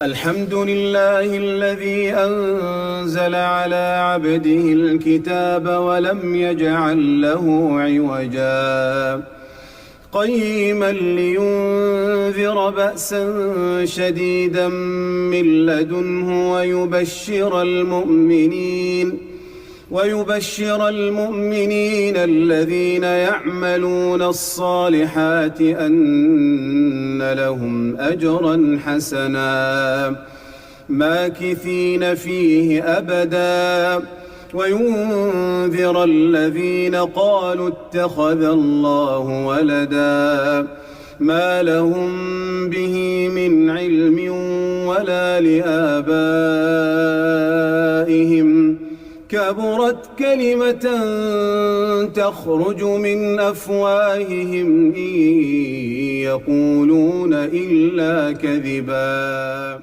الحمد لله الذي أنزل على عبده الكتاب ولم يجعل له عوجا قيما لينذر بأسا شديدا من لدنه ويبشر المؤمنين الذين يعملون الصالحات أن لهم أجرا حسنا ماكثين فيه أبدا وينذر الذين قالوا اتخذ الله ولدا ما لهم به من علم ولا لآبائهم كبرت كلمة تخرج من أفواههم إن يقولون إلا كذبا.